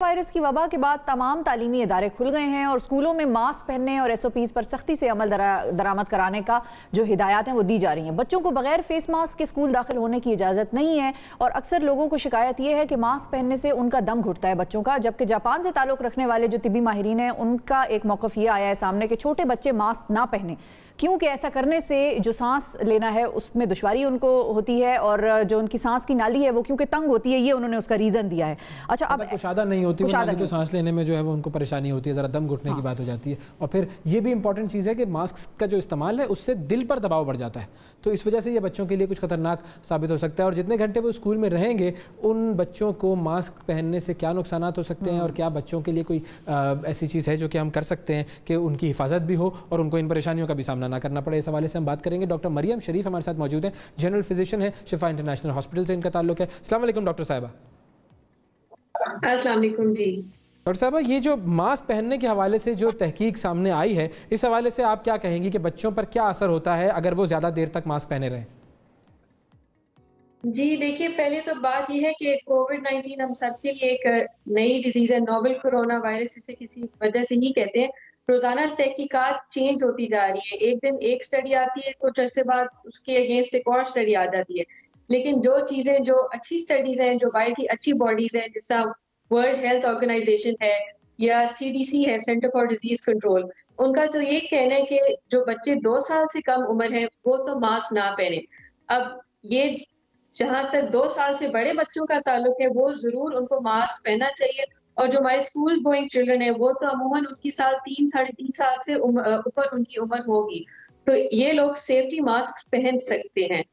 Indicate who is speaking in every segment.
Speaker 1: Virus की वबा के बाद तमाम तालीमी इदारे खुल गए हैं और स्कूलों में मास्क पहनने और SOPs पर सख्ती से अमल दरामद कराने का जो हिदायत हैं वो दी जा रही हैं। बच्चों को बगैर फेस मास्क के स्कूल दाखिल होने की इजाज़त नहीं है और अक्सर लोगों को शिकायत ये है कि मास्क पहनने से उनका दम घुटता है बच्चों का। जबकि जापान से ताल्लुक़ रखने वाले जो तिबी माहिरीन हैं उनका एक मौक़िफ़ ये आया है सामने कि छोटे बच्चे मास्क ना पहने, क्योंकि ऐसा करने से जो सांस लेना है उसमें दुश्वारी उनको होती है और जो उनकी सांस की नाली है वो क्योंकि तंग होती है, ये उन्होंने उसका रीज़न दिया है। अच्छा, अब
Speaker 2: कुशादा नहीं होती है तो सांस लेने में जो है वो उनको परेशानी होती है, ज़रा दम घुटने की बात हो जाती है। और फिर ये भी इंपॉर्टेंट चीज़ है कि मास्क का जो इस्तेमाल है उससे दिल पर दबाव बढ़ जाता है, तो इस वजह से ये बच्चों के लिए कुछ खतरनाक साबित हो सकता है। और जितने घंटे वो स्कूल में रहेंगे उन बच्चों को मास्क पहनने से क्या नुकसान हो सकते हैं और क्या बच्चों के लिए कोई ऐसी चीज़ है जो कि हम कर सकते हैं कि उनकी हिफाजत भी हो और उनको इन परेशानियों का भी सामना ना करना पड़े। इस हवाले से हम बात करेंगे। डॉक्टर मरियम शरीफ हमारे साथ मौजूद हैं, जनरल फिजिशियन है, शिफा इंटरनेशनल हॉस्पिटल से इनका ताल्लुक है। अस्सलाम वालेकुम डॉक्टर साहिबा।
Speaker 3: अस्सलाम वालेकुम जी।
Speaker 2: डॉक्टर साहबा, ये जो मास्क पहनने के हवाले से जो तहकीक सामने आई है, इस हवाले से आप क्या कहेंगी कि बच्चों पर क्या असर होता है अगर वो ज़्यादा देर तक मास्क पहने रहें?
Speaker 3: जी देखिए, पहले तो बात यह है कि कोविड-19 हम सबके लिए एक नई डिजीज़ है, नोवेल कोरोना वायरस इसे किसी वजह से ही कहते हैं। रोज़ाना तहकीकात चेंज होती जा रही है। एक दिन एक स्टडी आती है, कुछ अरसे बाद उसके अगेंस्ट एक और स्टडी आ जाती है। लेकिन जो चीज़ें जो अच्छी स्टडीज़ हैं, जो बाहर की अच्छी बॉडीज़ हैं, जैसा वर्ल्ड हेल्थ ऑर्गेनाइजेशन है या CDC है, सेंटर फॉर डिजीज़ कंट्रोल, उनका तो ये कहना है कि जो बच्चे 2 साल से कम उम्र है, वो तो मास्क ना पहने। अब ये जहाँ तक 2 साल से बड़े बच्चों का ताल्लुक है, वो ज़रूर उनको मास्क पहनना चाहिए। और जो हमारे स्कूल गोइंग चिल्ड्रन है, वो तो अमूमन उनकी साल 3 साढ़े 3 साल से ऊपर उनकी उम्र होगी, तो ये लोग सेफ्टी मास्क पहन सकते हैं।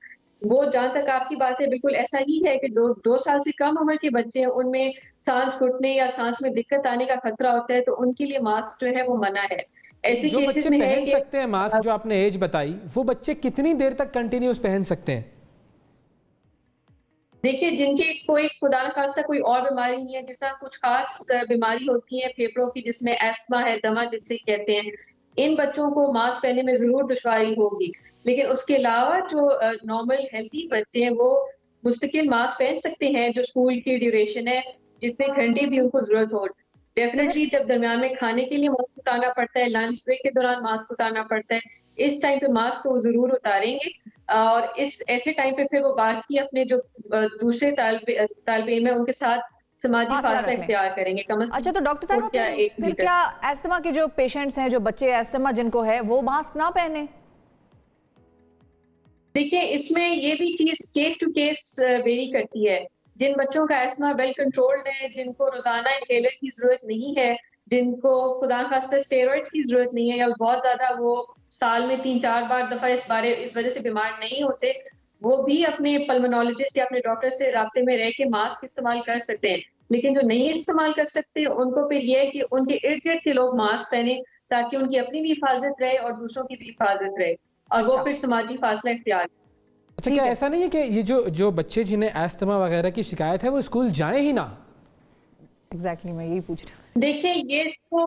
Speaker 3: वो जहाँ तक आपकी बात है, बिल्कुल ऐसा ही है कि 2 साल से कम उम्र के बच्चे हैं, उनमें सांस घुटने या सांस में दिक्कत आने का खतरा होता है, तो उनके लिए मास्क जो है वो मना है। ऐसे
Speaker 2: जो
Speaker 3: केसेस
Speaker 2: बच्चे
Speaker 3: में है
Speaker 2: पहन
Speaker 3: कि
Speaker 2: सकते हैं मास्क, जो आपने एज बताई, वो बच्चे कितनी देर तक कंटिन्यूस पहन सकते हैं?
Speaker 3: देखिए, जिनकी कोई खुदा न खास्ता कोई और बीमारी नहीं है, जैसा कुछ खास बीमारी होती है फेफड़ों की, जिसमें अस्थमा है, दमा जिसे कहते हैं, इन बच्चों को मास्क पहनने में ज़रूर दुश्वारी होगी। लेकिन उसके अलावा जो नॉर्मल हेल्थी बच्चे हैं, वो मुस्तकिल मास्क पहन सकते हैं, जो स्कूल की ड्यूरेशन है, जितने घंटे भी उनको ज़रूरत हो। डेफ़िनेटली जब दरमियान में खाने के लिए मास्क उतारना पड़ता है, लंच ब्रेक के दौरान मास्क उतारना पड़ता है, इस टाइम पे मास्क तो ज़रूर उतारेंगे। और इस ऐसे टाइम पे फिर वो बाकी अपने जो दूसरे तालिब इल्म है, उनके साथ समाजी फासला इख्तियार करेंगे, कम से कम।
Speaker 1: अच्छा, तो डॉक्टर साहब फिर क्या अस्थमा के जो पेशेंट्स हैं, जो बच्चे अस्थमा जिनको है, वो मास्क ना पहने?
Speaker 3: देखिए, इसमें ये भी चीज़ केस टू केस वेरी करती है। जिन बच्चों का अस्थमा वेल कंट्रोल्ड है, जिनको रोज़ाना इनहेलर की ज़रूरत नहीं है, जिनको खुदा न खास्ता स्टेरॉइड्स की ज़रूरत नहीं है या बहुत ज़्यादा वो साल में 3-4 बार दफ़ा इस वजह से बीमार नहीं होते, वो भी अपने पल्मोनोलॉजिस्ट या अपने डॉक्टर से राब्ते में रह के मास्क इस्तेमाल कर सकते हैं। लेकिन जो नहीं इस्तेमाल कर सकते, उनको फिर ये है कि उनके इर्द-गिर्द के लोग मास्क पहने, ताकि उनकी अपनी भी हिफाज़त रहे और दूसरों की भी हिफाज़त रहे। और वो फिर समाजी फासला इख्तियार।
Speaker 2: अच्छा, क्या ऐसा नहीं है कि ये जो बच्चे जिन्हें अस्थमा वगैरह की शिकायत है वो स्कूल जाएं ही ना?
Speaker 1: एग्जैक्टली मैं यही पूछ रही हूँ।
Speaker 3: देखिए, ये तो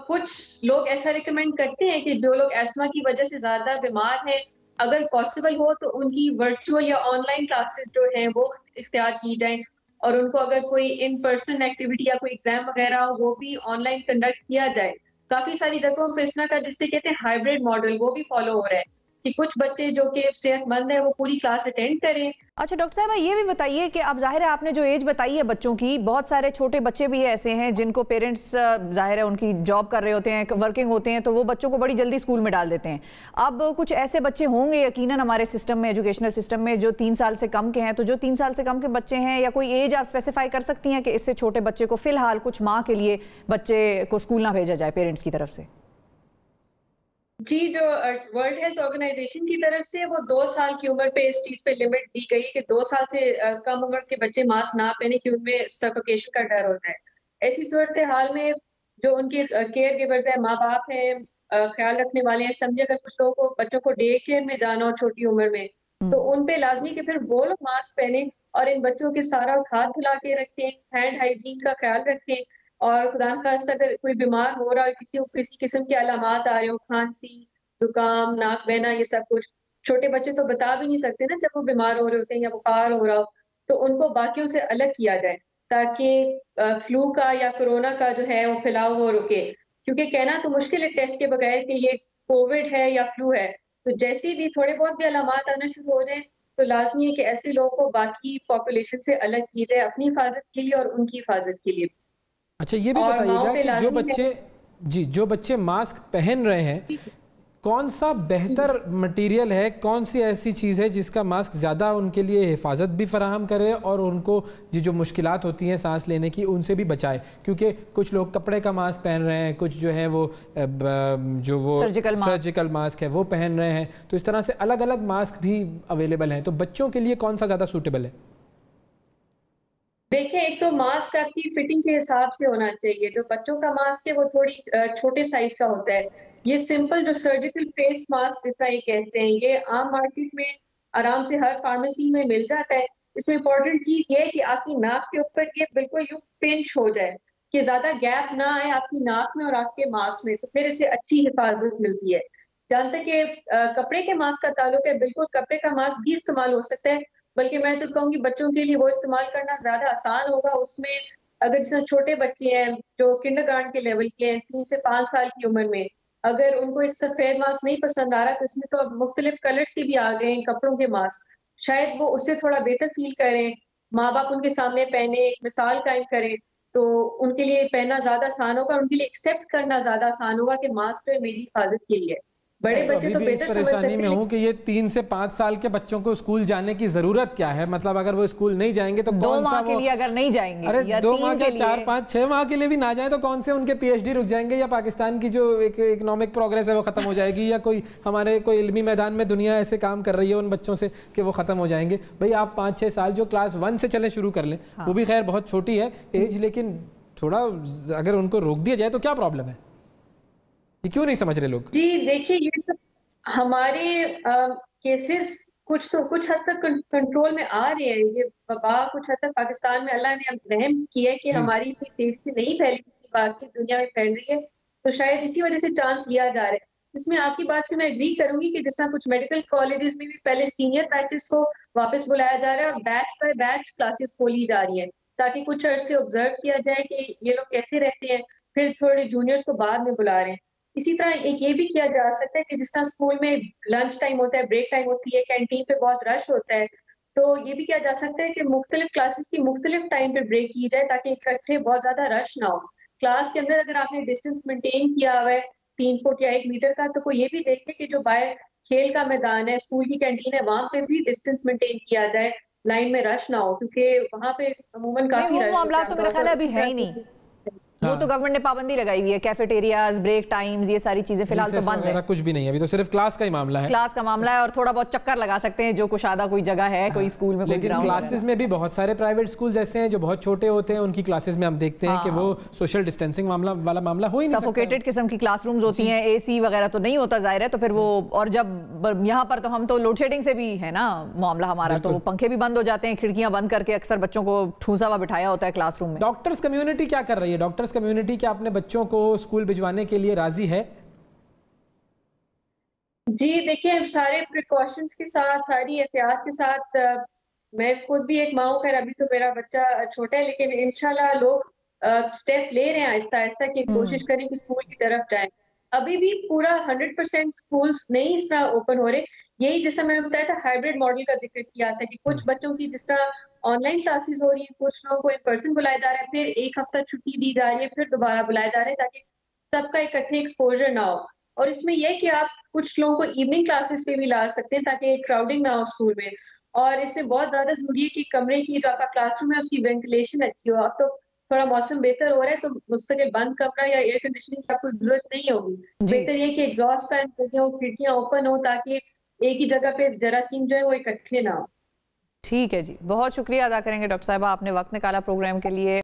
Speaker 3: कुछ लोग ऐसा रिकमेंड करते हैं कि जो लोग अस्थमा की वजह से ज्यादा बीमार हैं, अगर पॉसिबल हो तो उनकी वर्चुअल या ऑनलाइन क्लासेस जो हैं वो इख्तियार की जाएं और उनको अगर कोई इन पर्सन एक्टिविटी या कोई एग्जाम वगैरह हो, वो भी ऑनलाइन कंडक्ट किया जाए। काफी सारी जगहों पे इस तरह का जिससे कहते हैं हाइब्रिड मॉडल, वो भी फॉलो हो रहा है कि कुछ बच्चे जो कि सेहतमंद है वो पूरी क्लास अटेंड करें।
Speaker 1: अच्छा डॉक्टर साहब, ये भी बताइए कि अब जाहिर है आपने जो एज बताई है बच्चों की, बहुत सारे छोटे बच्चे भी ऐसे हैं जिनको पेरेंट्स जाहिर है उनकी जॉब कर रहे होते हैं, वर्किंग होते हैं, तो वो बच्चों को बड़ी जल्दी स्कूल में डाल देते हैं। अब कुछ ऐसे बच्चे होंगे यकीनन हमारे सिस्टम में, एजुकेशनल सिस्टम में, जो 3 साल से कम के हैं, तो जो 3 साल से कम के बच्चे हैं या कोई एज आप स्पेसिफाई कर सकती हैं कि इससे छोटे बच्चे को फिलहाल कुछ माह के लिए बच्चे को स्कूल ना भेजा जाए पेरेंट्स की तरफ से?
Speaker 3: जी, जो वर्ल्ड हेल्थ ऑर्गेनाइजेशन की तरफ से वो 2 साल की उम्र पे इस चीज़ पे लिमिट दी गई कि 2 साल से कम उम्र के बच्चे मास्क ना पहने कि उनमें सफोकेशन का डर होता है। ऐसी सूरत-ए-हाल में जो उनके केयर गिवर्स हैं, माँ-बाप हैं, ख़्याल रखने वाले हैं, समझे अगर कुछ लोगों को बच्चों को डे केयर में जाना हो छोटी उम्र में, तो उन पे लाज़मी कि फिर वो लोग मास्क पहने और इन बच्चों के सारा हाथ धुला के रखें, हैंड हाइजीन का ख़्याल रखें। और खुदा न खास्ता अगर कोई बीमार हो रहा है, किसी किस्म के अलामात आ रहे हो, खांसी, जुकाम, नाक बहना, ये सब कुछ, छोटे बच्चे तो बता भी नहीं सकते ना जब वो बीमार हो रहे होते हैं या बुखार हो रहा हो, तो उनको बाकियों से अलग किया जाए। ताकि फ्लू का या कोरोना का जो है वो फैलाव वो रुके। क्योंकि कहना तो मुश्किल है टेस्ट के बगैर कि ये कोविड है या फ्लू है। तो जैसे भी थोड़े बहुत भी अलामात आना शुरू हो जाए तो लाजमी है कि ऐसे लोगों को बाकी पॉपुलेशन से अलग की जाए, अपनी हिफाजत के लिए और उनकी हिफाजत के लिए।
Speaker 2: अच्छा, ये भी बताइएगा कि जो बच्चे मास्क पहन रहे हैं, कौन सा बेहतर मटेरियल है, कौन सी ऐसी चीज़ है जिसका मास्क ज़्यादा उनके लिए हिफाजत भी फराहम करे और उनको जो मुश्किलात होती हैं सांस लेने की उनसे भी बचाए? क्योंकि कुछ लोग कपड़े का मास्क पहन रहे हैं, कुछ जो है वो सर्जिकल मास्क है वो पहन रहे हैं, तो इस तरह से अलग अलग मास्क भी अवेलेबल हैं। तो बच्चों के लिए कौन सा ज़्यादा सूटेबल है?
Speaker 3: देखिए, एक तो मास्क आपकी फिटिंग के हिसाब से होना चाहिए। जो बच्चों का मास्क है वो थोड़ी छोटे साइज का होता है। ये सिंपल जो सर्जिकल फेस मास्क जिस तरह ये कहते हैं, ये आम मार्केट में आराम से हर फार्मेसी में मिल जाता है। इसमें इम्पोर्टेंट चीज ये है कि आपकी नाक के ऊपर ये बिल्कुल यूं पिंच हो जाए कि ज्यादा गैप ना आए आपकी नाक में और आपके मास्क में, तो फिर इसे अच्छी हिफाजत मिलती है। जहाँ तक कि कपड़े के मास्क का ताल्लुक है, बिल्कुल कपड़े का मास्क भी इस्तेमाल हो सकता है, बल्कि मैं तो कहूँगी बच्चों के लिए वो इस्तेमाल करना ज्यादा आसान होगा। उसमें अगर जैसे छोटे बच्चे हैं जो किंडरगार्टन के लेवल के हैं, 3 से 5 साल की उम्र में, अगर उनको इस सफेद मास्क नहीं पसंद आ रहा तो इसमें तो अब मुख्तलिफ कलर्स के भी आ गए हैं कपड़ों के मास्क, शायद वो उससे थोड़ा बेहतर फील करें, माँ बाप उनके सामने पहने, एक मिसाल कायम करें, तो उनके लिए पहनना ज्यादा आसान होगा, उनके लिए एक्सेप्ट करना ज्यादा आसान होगा कि मास्क जो है मेरी हिफाजत के लिए। बड़े बच्चे तो
Speaker 2: इस परेशानी में हूँ कि ये 3 से 5 साल के बच्चों को स्कूल जाने की जरूरत क्या है? मतलब अगर वो स्कूल नहीं जाएंगे तो
Speaker 1: 2 माह के लिए अगर नहीं जाएंगे,
Speaker 2: अरे 2 माह के 4, 5, 6 माह के लिए भी ना जाए तो कौन से उनके PhD रुक जाएंगे, या पाकिस्तान की जो एक इकोनॉमिक प्रोग्रेस है वो खत्म हो जाएगी, या कोई हमारे कोई इल्मी मैदान में दुनिया ऐसे काम कर रही है उन बच्चों से कि वो खत्म हो जाएंगे? भाई आप 5-6 साल जो क्लास 1 से चले शुरू कर लें, वो भी खैर बहुत छोटी है एज, लेकिन थोड़ा अगर उनको रोक दिया जाए तो क्या प्रॉब्लम है? ये क्यों नहीं समझ रहे लोग?
Speaker 3: जी देखिए, ये तो हमारे केसेस कुछ हद तक कंट्रोल में आ रहे हैं। ये वबा कुछ हद तक पाकिस्तान में अल्लाह ने रहम किया है कि हमारी इतनी तेजी से नहीं फैली, बाकी दुनिया में फैल रही है, तो शायद इसी वजह से चांस लिया जा रहा है। इसमें आपकी बात से मैं एग्री करूंगी कि जिस तरह कुछ मेडिकल कॉलेजेस में भी पहले सीनियर बैचेस को वापस बुलाया जा रहा है और बैच बाय बैच क्लासेस खोली जा रही है, ताकि कुछ अर्से ऑब्जर्व किया जाए कि ये लोग कैसे रहते हैं, फिर थोड़े जूनियर्स को बाद में बुला रहे हैं। इसी तरह एक ये भी किया जा सकता है कि जिस तरह स्कूल में लंच टाइम होता है, ब्रेक टाइम होती है, कैंटीन पे बहुत रश होता है, तो ये भी किया जा सकता है कि मुख्तलिफ क्लासेस की मुख्तलिफ टाइम पे ब्रेक की जाए ताकि इकट्ठे बहुत ज्यादा रश ना हो। क्लास के अंदर अगर आपने डिस्टेंस मेंटेन किया हुआ है 3 फुट या 1 मीटर का, तो कोई ये भी देखे कि जो बाहर खेल का मैदान है, स्कूल की कैंटीन है, वहां पे भी डिस्टेंस मेंटेन किया जाए, लाइन में रश ना हो, क्योंकि वहां पे अमूमन काफी रश
Speaker 1: मामला तो मेरा ख्याल है अभी है ही नहीं। वो तो गवर्नमेंट ने पाबंदी लगाई हुई है, कैफेटेरियाज, ब्रेक टाइम्स, ये सारी चीजें फिलहाल तो बंद है,
Speaker 2: कुछ भी नहीं है अभी, तो सिर्फ क्लास का ही मामला है।
Speaker 1: क्लास का मामला है और थोड़ा बहुत चक्कर लगा सकते हैं जो कुछ आधा कोई जगह है, कोई स्कूल में,
Speaker 2: लेकिन क्लासेस में भी बहुत सारे प्राइवेट स्कूल ऐसे हैं जो बहुत छोटे होते हैं, उनकी क्लासेस में हम देखते हैं कि वो सोशल डिस्टेंसिंग वाला मामला हो ही नहीं सकता।
Speaker 1: सफोकेटेड किस्म की क्लासरूम्स होती हैं, AC वगैरह तो नहीं होता जाहिर है, तो फिर वो, और जब यहाँ पर तो हम तो लोड शेडिंग से भी है ना मामला हमारा, तो पंखे भी बंद हो जाते हैं, खिड़कियां बंद करके अक्सर बच्चों को ठूसा हुआ बिठाया होता है क्लासरूम में।
Speaker 2: डॉक्टर्स कम्युनिटी क्या कर रही है? डॉक्टर्स कम्युनिटी क्या अपने बच्चों को स्कूल भिजवाने के लिए राजी है?
Speaker 3: जी देखिए, सारे प्रिकॉशंस के साथ, सारी एहतियात के साथ, मैं खुद भी एक माँ हूँ, खैर अभी तो मेरा बच्चा छोटा है, लेकिन इंशाल्लाह लोग स्टेप ले रहे हैं आहिस्ता आहिस्ता कि कोशिश करें कि स्कूल की तरफ जाएं। अभी भी पूरा 100% स्कूल्स नहीं इस तरह ओपन हो रहे। यही जैसा मैंने बताया था, हाइब्रिड मॉडल का जिक्र किया था कि कुछ बच्चों की जिस तरह ऑनलाइन क्लासेस हो रही है, कुछ लोगों को इन पर्सन बुलाया जा रहा है, फिर 1 हफ्ता छुट्टी दी जा रही है, फिर दोबारा बुलाया जा रहा है, ताकि सबका इकट्ठे एक्सपोजर ना हो। और इसमें यह कि आप कुछ लोगों को इवनिंग क्लासेस पे भी ला सकते हैं ताकि क्राउडिंग ना हो स्कूल में। और इससे बहुत ज्यादा जरूरी है कि कमरे की जो आपका क्लासरूम है उसकी वेंटिलेशन अच्छी हो। अब तो थोड़ा मौसम बेहतर हो रहा है तो मुस्तकिल बंद कमरा या एयर कंडीशनिंग की आपको जरूरत नहीं होगी। बेहतर ये कि एग्जॉस्ट फैन लगे हो, खिड़कियां ओपन हो, ताकि एक ही जगह पे जरासीम जो है वो इकट्ठे ना हो।
Speaker 1: ठीक है जी, बहुत शुक्रिया अदा करेंगे डॉक्टर साहबा, आपने वक्त निकाला प्रोग्राम के लिए।